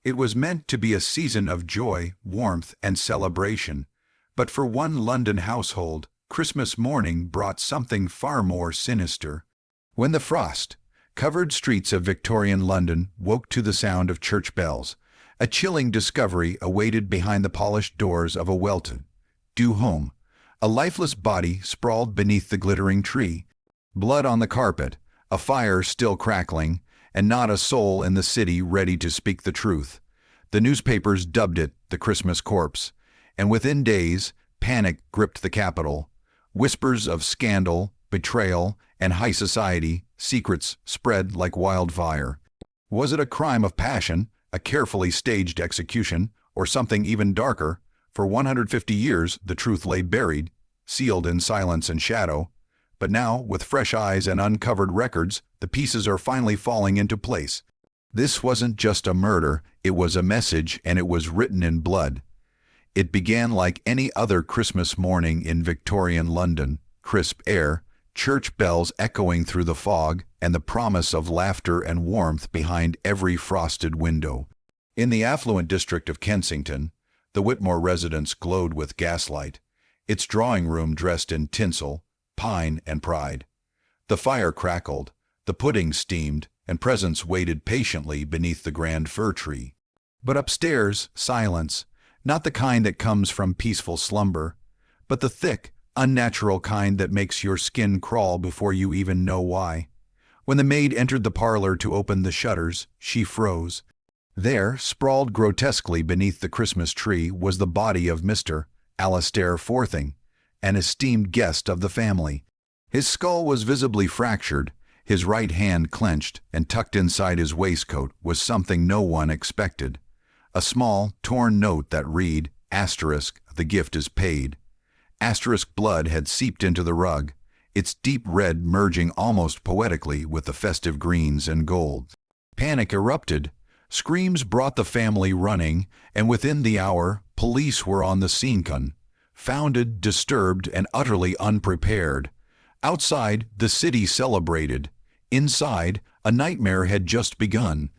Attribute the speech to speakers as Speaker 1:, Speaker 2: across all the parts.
Speaker 1: It was meant to be a season of joy, warmth, and celebration, but for one London household, Christmas morning brought something far more sinister. When the frost-covered streets of Victorian London woke to the sound of church bells, a chilling discovery awaited behind the polished doors of a well-to-do home. A lifeless body sprawled beneath the glittering tree, blood on the carpet, a fire still crackling, and not a soul in the city ready to speak the truth. The newspapers dubbed it the Christmas corpse, and within days, panic gripped the capital. Whispers of scandal, betrayal, and high society secrets spread like wildfire. Was it a crime of passion, a carefully staged execution, or something even darker? For 150 years, the truth lay buried, sealed in silence and shadow. But now, with fresh eyes and uncovered records, the pieces are finally falling into place. This wasn't just a murder, it was a message, and it was written in blood. It began like any other Christmas morning in Victorian London: crisp air, church bells echoing through the fog, and the promise of laughter and warmth behind every frosted window. In the affluent district of Kensington, the Whitmore residence glowed with gaslight, its drawing room dressed in tinsel, pine, and pride. The fire crackled, the pudding steamed, and presents waited patiently beneath the grand fir tree. But upstairs, silence, not the kind that comes from peaceful slumber, but the thick, unnatural kind that makes your skin crawl before you even know why. When the maid entered the parlor to open the shutters, she froze. There, sprawled grotesquely beneath the Christmas tree, was the body of Mr. Alastair Forthing, an esteemed guest of the family. His skull was visibly fractured, his right hand clenched, and tucked inside his waistcoat was something no one expected: a small, torn note that read, asterisk, "The gift is paid." Asterisk blood had seeped into the rug, its deep red merging almost poetically with the festive greens and gold. Panic erupted. Screams brought the family running, and within the hour, police were on the scene. Confounded, disturbed, and utterly unprepared. Outside, the city celebrated. Inside, a nightmare had just begun.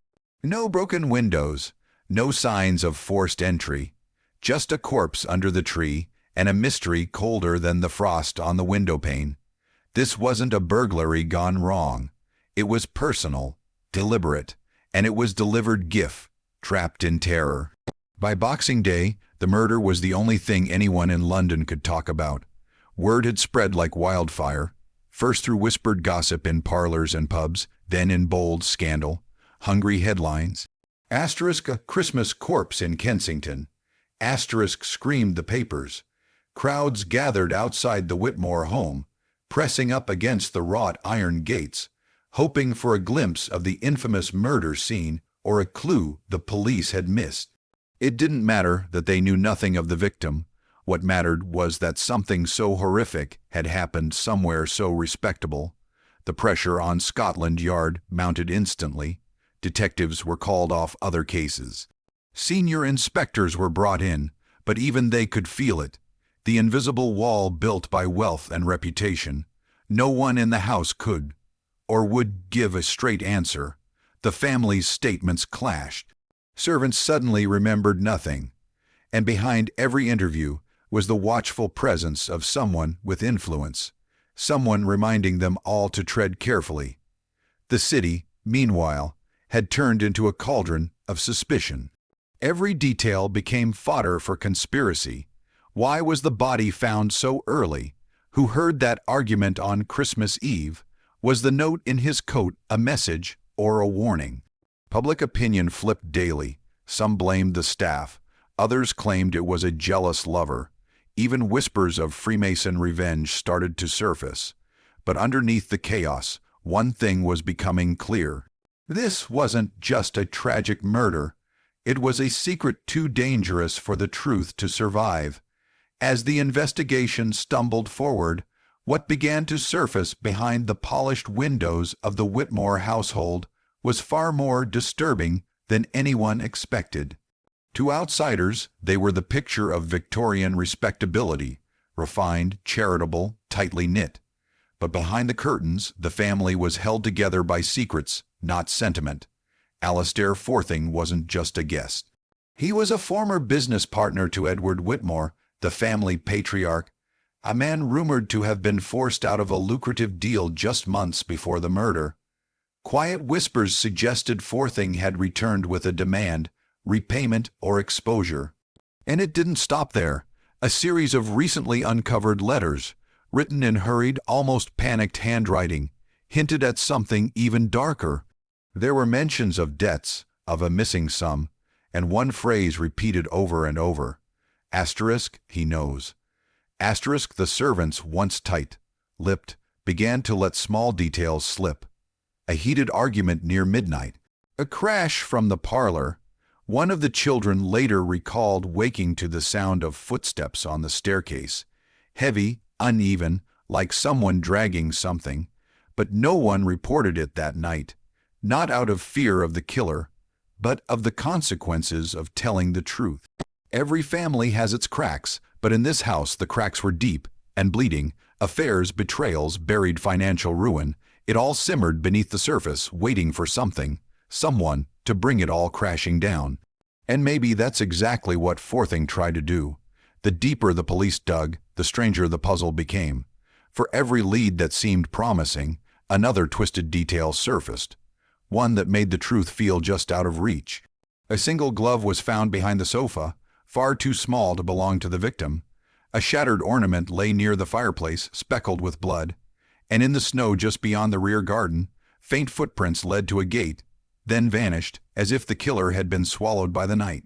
Speaker 1: No broken windows, no signs of forced entry, just a corpse under the tree, and a mystery colder than the frost on the windowpane. This wasn't a burglary gone wrong. It was personal, deliberate, and it was delivered gift, trapped in terror. By Boxing Day, the murder was the only thing anyone in London could talk about. Word had spread like wildfire, first through whispered gossip in parlors and pubs, then in bold scandal, hungry headlines. Asterisk, a Christmas corpse in Kensington. Asterisk screamed the papers. Crowds gathered outside the Whitmore home, pressing up against the wrought iron gates, hoping for a glimpse of the infamous murder scene or a clue the police had missed. It didn't matter that they knew nothing of the victim. What mattered was that something so horrific had happened somewhere so respectable. The pressure on Scotland Yard mounted instantly. Detectives were called off other cases. Senior inspectors were brought in, but even they could feel it. The invisible wall built by wealth and reputation. No one in the house could or would give a straight answer. The family's statements clashed. Servants suddenly remembered nothing, and behind every interview was the watchful presence of someone with influence, someone reminding them all to tread carefully. The city, meanwhile, had turned into a cauldron of suspicion. Every detail became fodder for conspiracy. Why was the body found so early? Who heard that argument on Christmas Eve? Was the note in his coat a message or a warning? Public opinion flipped daily. Some blamed the staff. Others claimed it was a jealous lover. Even whispers of Freemason revenge started to surface. But underneath the chaos, one thing was becoming clear. This wasn't just a tragic murder. It was a secret too dangerous for the truth to survive. As the investigation stumbled forward, what began to surface behind the polished windows of the Whitmore household was far more disturbing than anyone expected. To outsiders, they were the picture of Victorian respectability, refined, charitable, tightly knit. But behind the curtains, the family was held together by secrets, not sentiment. Alastair Forthing wasn't just a guest. He was a former business partner to Edward Whitmore, the family patriarch, a man rumored to have been forced out of a lucrative deal just months before the murder. Quiet whispers suggested Forthing had returned with a demand, repayment or exposure. And it didn't stop there. A series of recently uncovered letters, written in hurried, almost panicked handwriting, hinted at something even darker. There were mentions of debts, of a missing sum, and one phrase repeated over and over. Asterisk, he knows. Asterisk, the servants, once tight-lipped, began to let small details slip. A heated argument near midnight. A crash from the parlor. One of the children later recalled waking to the sound of footsteps on the staircase. Heavy, uneven, like someone dragging something. But no one reported it that night. Not out of fear of the killer, but of the consequences of telling the truth. Every family has its cracks, but in this house the cracks were deep and bleeding. Affairs, betrayals, buried financial ruin. It all simmered beneath the surface, waiting for something, someone, to bring it all crashing down. And maybe that's exactly what Forthing tried to do. The deeper the police dug, the stranger the puzzle became. For every lead that seemed promising, another twisted detail surfaced. One that made the truth feel just out of reach. A single glove was found behind the sofa, far too small to belong to the victim. A shattered ornament lay near the fireplace, speckled with blood. And in the snow just beyond the rear garden, faint footprints led to a gate, then vanished, as if the killer had been swallowed by the night.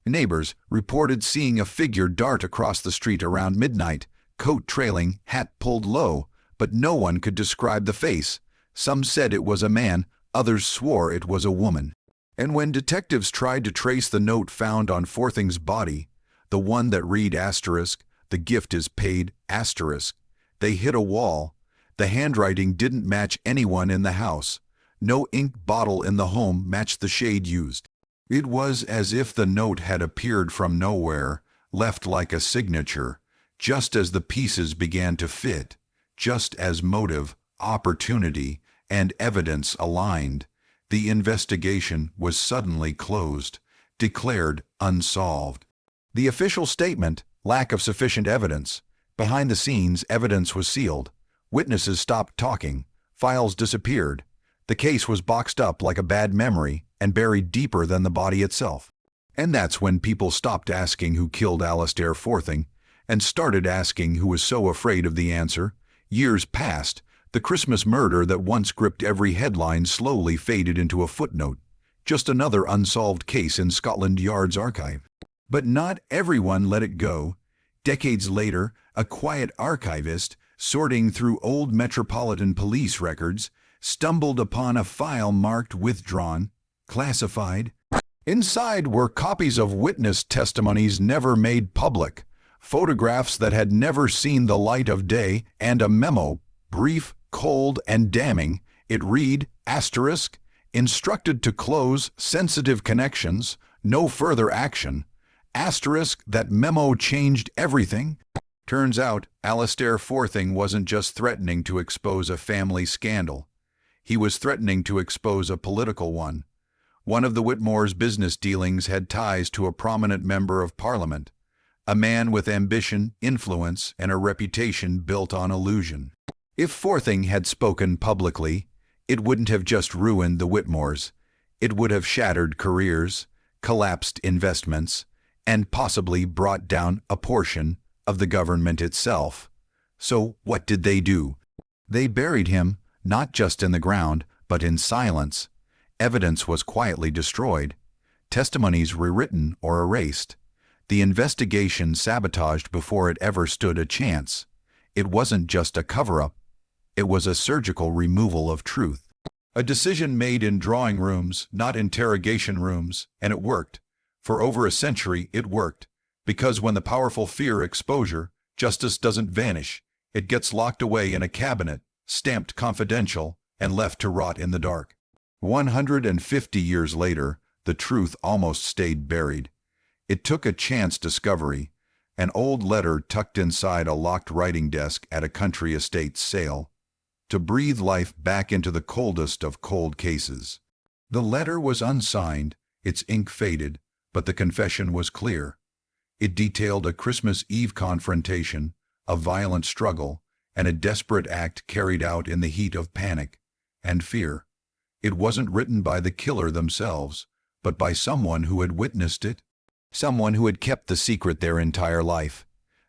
Speaker 1: Neighbors reported seeing a figure dart across the street around midnight, coat trailing, hat pulled low, but no one could describe the face. Some said it was a man, others swore it was a woman. And when detectives tried to trace the note found on Forthing's body, the one that read asterisk, the gift is paid, asterisk, they hit a wall. The handwriting didn't match anyone in the house. No ink bottle in the home matched the shade used. It was as if the note had appeared from nowhere, left like a signature, just as the pieces began to fit, just as motive, opportunity, and evidence aligned. The investigation was suddenly closed, declared unsolved. The official statement, lack of sufficient evidence. Behind the scenes, evidence was sealed. Witnesses stopped talking. Files disappeared. The case was boxed up like a bad memory and buried deeper than the body itself. And that's when people stopped asking who killed Alastair Forthing and started asking who was so afraid of the answer. Years passed. The Christmas murder that once gripped every headline slowly faded into a footnote. Just another unsolved case in Scotland Yard's archive. But not everyone let it go. Decades later, a quiet archivist, sorting through old Metropolitan Police records, stumbled upon a file marked withdrawn, classified. Inside were copies of witness testimonies never made public, photographs that had never seen the light of day, and a memo, brief, cold, and damning. It read, asterisk, instructed to close sensitive connections, no further action. Asterisk, that memo changed everything. Turns out, Alastair Forthing wasn't just threatening to expose a family scandal. He was threatening to expose a political one. One of the Whitmore's business dealings had ties to a prominent member of Parliament, a man with ambition, influence, and a reputation built on illusion. If Forthing had spoken publicly, it wouldn't have just ruined the Whitmores. It would have shattered careers, collapsed investments, and possibly brought down a portion of the government itself. So what did they do? They buried him, not just in the ground, but in silence. Evidence was quietly destroyed, testimonies rewritten or erased, the investigation sabotaged before it ever stood a chance. It wasn't just a cover-up, it was a surgical removal of truth. A decision made in drawing rooms, not interrogation rooms, and it worked. For over a century it worked, because when the powerful fear exposure, justice doesn't vanish, it gets locked away in a cabinet, stamped confidential, and left to rot in the dark. 150 years later, the truth almost stayed buried. It took a chance discovery, an old letter tucked inside a locked writing desk at a country estate sale, to breathe life back into the coldest of cold cases. The letter was unsigned, its ink faded, but the confession was clear. It detailed a Christmas Eve confrontation, a violent struggle, and a desperate act carried out in the heat of panic and fear. It wasn't written by the killer themselves, but by someone who had witnessed it, someone who had kept the secret their entire life.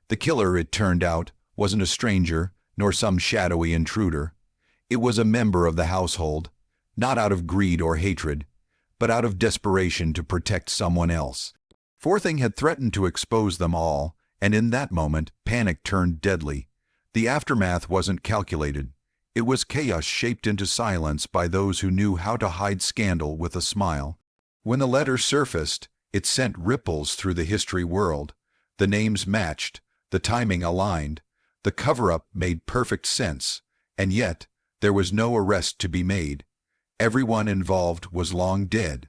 Speaker 1: The killer, it turned out, wasn't a stranger, nor some shadowy intruder. It was a member of the household, not out of greed or hatred, but out of desperation to protect someone else. Forthing had threatened to expose them all, and in that moment, panic turned deadly. The aftermath wasn't calculated. It was chaos shaped into silence by those who knew how to hide scandal with a smile. When the letter surfaced, it sent ripples through the history world. The names matched, the timing aligned, the cover-up made perfect sense, and yet there was no arrest to be made. Everyone involved was long dead.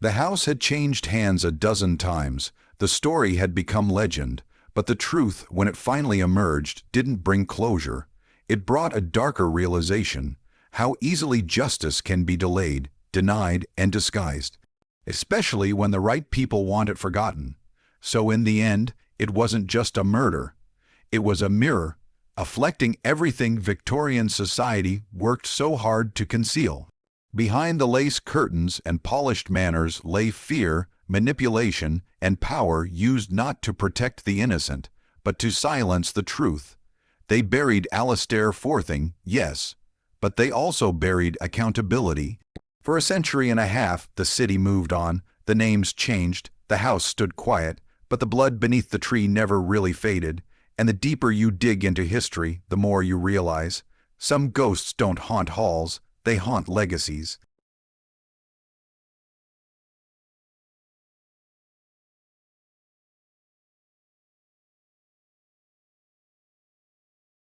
Speaker 1: The house had changed hands a dozen times, the story had become legend, but the truth, when it finally emerged, didn't bring closure. It brought a darker realization: how easily justice can be delayed, denied, and disguised, especially when the right people want it forgotten. So in the end, it wasn't just a murder. It was a mirror, reflecting everything Victorian society worked so hard to conceal. Behind the lace curtains and polished manners lay fear, manipulation, and power used not to protect the innocent, but to silence the truth. They buried Alistair Forthing, yes, but they also buried accountability. For a century and a half, the city moved on, the names changed, the house stood quiet, but the blood beneath the tree never really faded, and the deeper you dig into history, the more you realize some ghosts don't haunt halls, they haunt legacies.